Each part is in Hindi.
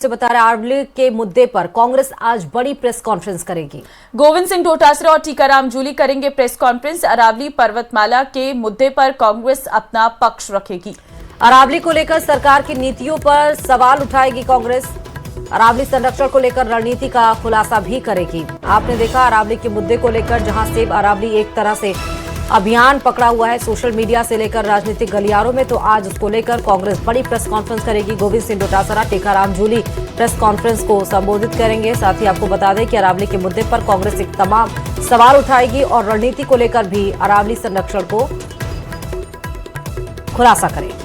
से बता रहे अरावली के मुद्दे पर कांग्रेस आज बड़ी प्रेस कॉन्फ्रेंस करेगी। गोविंद सिंह डोटासरा और टीकाराम जूली करेंगे प्रेस कॉन्फ्रेंस। अरावली पर्वतमाला के मुद्दे पर कांग्रेस अपना पक्ष रखेगी। अरावली को लेकर सरकार की नीतियों पर सवाल उठाएगी कांग्रेस। अरावली संरक्षण को लेकर रणनीति का खुलासा भी करेगी। आपने देखा अरावली के मुद्दे को लेकर जहां सेव अरावली एक तरह से अभियान पकड़ा हुआ है सोशल मीडिया से लेकर राजनीतिक गलियारों में, तो आज उसको लेकर कांग्रेस बड़ी प्रेस कॉन्फ्रेंस करेगी। गोविंद सिंह डोटासरा, टीकाराम जूली प्रेस कॉन्फ्रेंस को संबोधित करेंगे। साथ ही आपको बता दें कि अरावली के मुद्दे पर कांग्रेस एक तमाम सवाल उठाएगी और रणनीति को लेकर भी अरावली संरक्षण को खुलासा करेगी।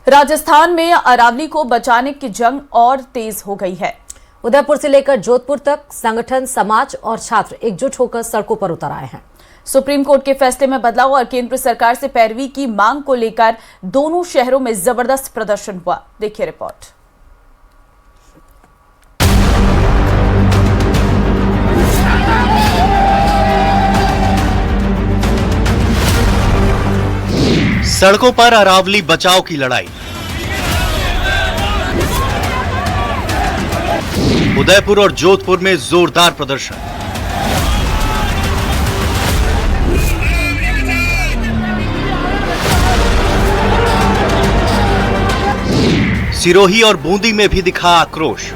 राजस्थान में अरावली को बचाने की जंग और तेज हो गई है। उदयपुर से लेकर जोधपुर तक संगठन, समाज और छात्र एकजुट होकर सड़कों पर उतर आए हैं। सुप्रीम कोर्ट के फैसले में बदलाव और केंद्र सरकार से पैरवी की मांग को लेकर दोनों शहरों में जबरदस्त प्रदर्शन हुआ। देखिए रिपोर्ट। सड़कों पर अरावली बचाव की लड़ाई। उदयपुर और जोधपुर में जोरदार प्रदर्शन। सिरोही और बूंदी में भी दिखा आक्रोश।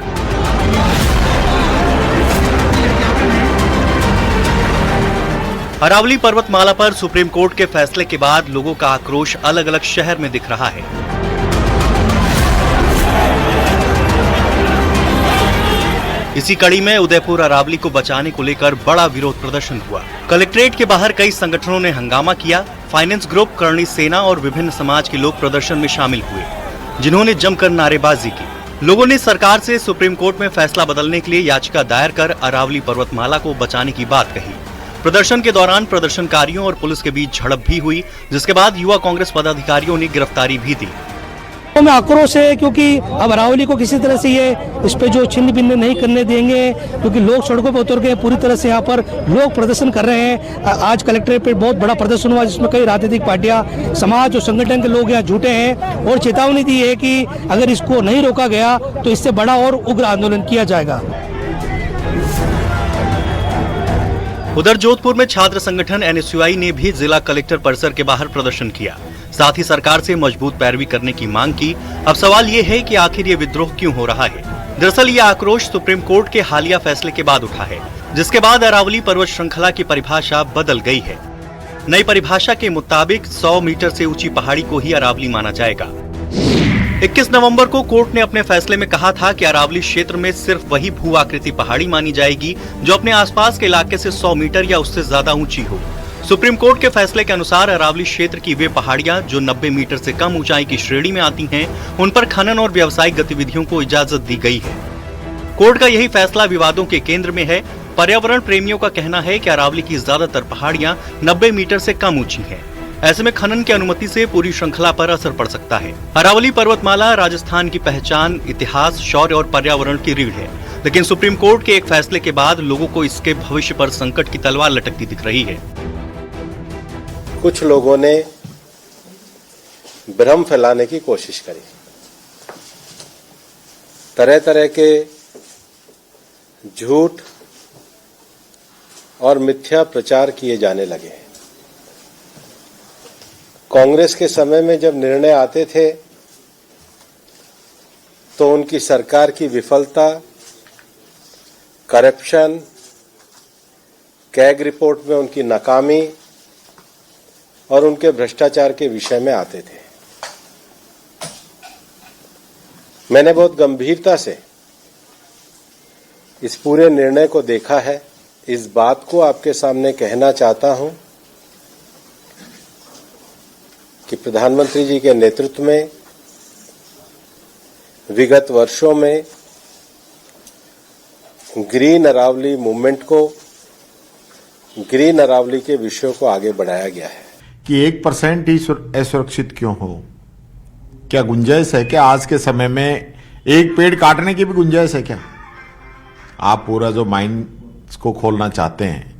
अरावली पर्वतमाला पर सुप्रीम कोर्ट के फैसले के बाद लोगों का आक्रोश अलग अलग शहर में दिख रहा है। इसी कड़ी में उदयपुर अरावली को बचाने को लेकर बड़ा विरोध प्रदर्शन हुआ। कलेक्ट्रेट के बाहर कई संगठनों ने हंगामा किया। फाइनेंस ग्रुप, करणी सेना और विभिन्न समाज के लोग प्रदर्शन में शामिल हुए, जिन्होंने जमकर नारेबाजी की। लोगों ने सरकार से सुप्रीम कोर्ट में फैसला बदलने के लिए याचिका दायर कर अरावली पर्वतमाला को बचाने की बात कही। प्रदर्शन के दौरान प्रदर्शनकारियों और पुलिस के बीच झड़प भी हुई, जिसके बाद युवा कांग्रेस पदाधिकारियों ने गिरफ्तारी भी दी। में आक्रोश है क्योंकि अब अरावली को किसी तरह से ये इस पे जो छिन्न भिन्न नहीं करने देंगे, क्योंकि लोग सड़कों पर उतर के पूरी तरह से यहाँ पर लोग प्रदर्शन कर रहे हैं। आज कलेक्ट्रेट पे बहुत बड़ा प्रदर्शन हुआ, जिसमें कई राजनीतिक पार्टियां, समाज और संगठन के लोग यहाँ जुटे हैं और चेतावनी दी है कि अगर इसको नहीं रोका गया तो इससे बड़ा और उग्र आंदोलन किया जाएगा। उधर जोधपुर में छात्र संगठन एनएसयूआई ने भी जिला कलेक्टर परिसर के बाहर प्रदर्शन किया। साथ ही सरकार से मजबूत पैरवी करने की मांग की। अब सवाल ये है कि आखिर ये विद्रोह क्यों हो रहा है। दरअसल ये आक्रोश सुप्रीम कोर्ट के हालिया फैसले के बाद उठा है, जिसके बाद अरावली पर्वत श्रृंखला की परिभाषा बदल गई है। नई परिभाषा के मुताबिक 100 मीटर से ऊंची पहाड़ी को ही अरावली माना जाएगा। 21 नवंबर को कोर्ट ने अपने फैसले में कहा था कि अरावली क्षेत्र में सिर्फ वही भू आकृति पहाड़ी मानी जाएगी जो अपने आसपास के इलाके से 100 मीटर या उससे ज्यादा ऊंची हो। सुप्रीम कोर्ट के फैसले के अनुसार अरावली क्षेत्र की वे पहाड़ियां जो 90 मीटर से कम ऊंचाई की श्रेणी में आती हैं, उन पर खनन और व्यावसायिक गतिविधियों को इजाजत दी गई है। कोर्ट का यही फैसला विवादों के केंद्र में है। पर्यावरण प्रेमियों का कहना है कि अरावली की ज्यादातर पहाड़ियां 90 मीटर से कम ऊंची हैं। ऐसे में खनन की अनुमति से पूरी श्रृंखला पर असर पड़ सकता है। अरावली पर्वतमाला राजस्थान की पहचान, इतिहास, शौर्य और पर्यावरण की रीढ़ है, लेकिन सुप्रीम कोर्ट के एक फैसले के बाद लोगों को इसके भविष्य पर संकट की तलवार लटकती दिख रही है। कुछ लोगों ने भ्रम फैलाने की कोशिश करी, तरह तरह के झूठ और मिथ्या प्रचार किए जाने लगे। कांग्रेस के समय में जब निर्णय आते थे तो उनकी सरकार की विफलता, करप्शन, कैग रिपोर्ट में उनकी नाकामी और उनके भ्रष्टाचार के विषय में आते थे। मैंने बहुत गंभीरता से इस पूरे निर्णय को देखा है। इस बात को आपके सामने कहना चाहता हूं कि प्रधानमंत्री जी के नेतृत्व में विगत वर्षों में ग्रीन अरावली मूवमेंट को, ग्रीन अरावली के विषयों को आगे बढ़ाया गया है। कि 1% ही असुरक्षित क्यों हो? क्या गुंजाइश है क्या आज के समय में एक पेड़ काटने की भी गुंजाइश है क्या? आप पूरा जो माइन को खोलना चाहते हैं,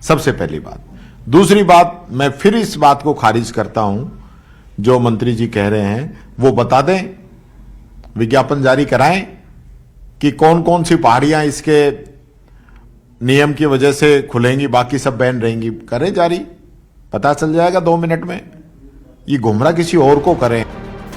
सबसे पहली बात। दूसरी बात, मैं फिर इस बात को खारिज करता हूं, जो मंत्री जी कह रहे हैं वो बता दें, विज्ञापन जारी कराएं कि कौन कौन सी पहाड़ियां इसके नियम की वजह से खुलेंगी, बाकी सब बैन रहेंगी। करें जारी, पता चल जाएगा 2 मिनट में। ये गुमराह किसी और को करें।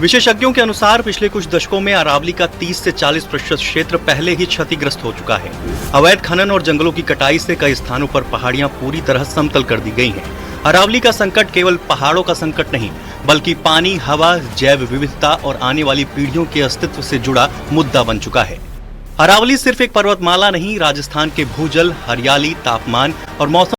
विशेषज्ञों के अनुसार पिछले कुछ दशकों में अरावली का 30 से 40% क्षेत्र पहले ही क्षतिग्रस्त हो चुका है। अवैध खनन और जंगलों की कटाई से कई स्थानों पर पहाड़ियां पूरी तरह समतल कर दी गई हैं। अरावली का संकट केवल पहाड़ों का संकट नहीं, बल्कि पानी, हवा, जैव विविधता और आने वाली पीढ़ियों के अस्तित्व से जुड़ा मुद्दा बन चुका है। अरावली सिर्फ एक पर्वतमाला नहीं, राजस्थान के भूजल, हरियाली, तापमान और मौसम